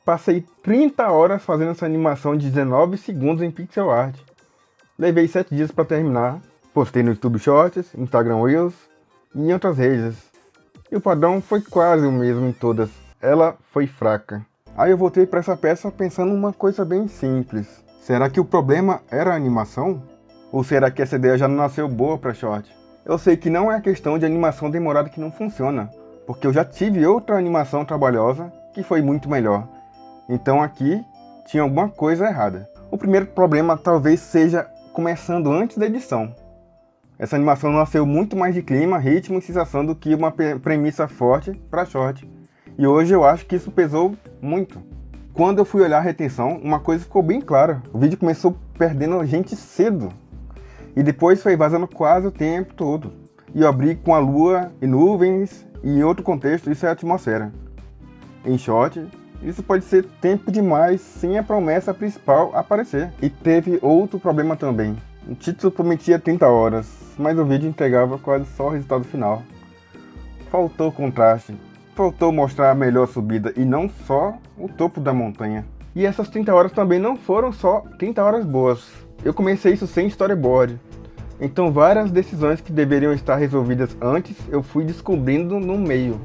Passei 30 horas fazendo essa animação de 19 segundos em pixel art. Levei 7 dias para terminar. Postei no YouTube Shorts, Instagram Reels e em outras redes. E o padrão foi quase o mesmo em todas. Ela foi fraca. Aí eu voltei para essa peça pensando uma coisa bem simples. Será que o problema era a animação? Ou será que essa ideia já não nasceu boa para short? Eu sei que não é a questão de animação demorada que não funciona, porque eu já tive outra animação trabalhosa que foi muito melhor. Então aqui tinha alguma coisa errada. O primeiro problema talvez seja começando antes da edição. Essa animação nasceu muito mais de clima, ritmo e sensação do que uma premissa forte para short. E hoje eu acho que isso pesou muito. Quando eu fui olhar a retenção, uma coisa ficou bem clara. O vídeo começou perdendo gente cedo. E depois foi vazando quase o tempo todo. E eu abri com a lua e nuvens, e em outro contexto isso é a atmosfera. Em short, isso pode ser tempo demais sem a promessa principal aparecer. E teve outro problema também. O título prometia 30 horas, mas o vídeo entregava quase só o resultado final. Faltou contraste, faltou mostrar a melhor subida e não só o topo da montanha. E essas 30 horas também não foram só 30 horas boas. Eu comecei isso sem storyboard. Então várias decisões que deveriam estar resolvidas antes, eu fui descobrindo no meio.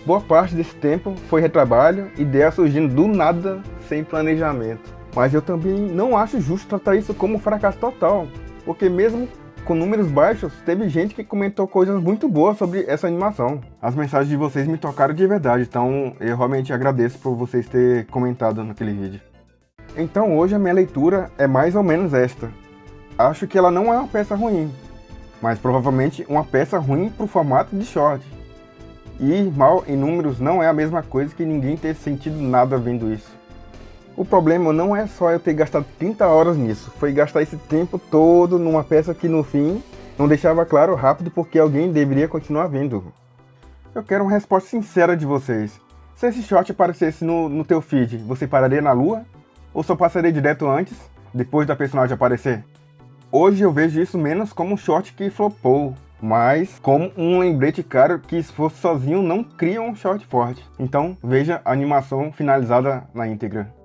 Boa parte desse tempo foi retrabalho, ideia surgindo do nada, sem planejamento. Mas eu também não acho justo tratar isso como um fracasso total, porque mesmo com números baixos, teve gente que comentou coisas muito boas sobre essa animação. As mensagens de vocês me tocaram de verdade, então eu realmente agradeço por vocês terem comentado naquele vídeo. Então hoje a minha leitura é mais ou menos esta. Acho que ela não é uma peça ruim, mas provavelmente uma peça ruim para o formato de short. E ir mal em números não é a mesma coisa que ninguém ter sentido nada vendo isso. O problema não é só eu ter gastado 30 horas nisso, foi gastar esse tempo todo numa peça que no fim não deixava claro rápido porque alguém deveria continuar vendo. Eu quero uma resposta sincera de vocês. Se esse short aparecesse no teu feed, você pararia na lua? Ou só passaria direto antes, depois da personagem aparecer? Hoje eu vejo isso menos como um short que flopou, mas como um lembrete caro que se fosse sozinho não cria um short forte. Então veja a animação finalizada na íntegra.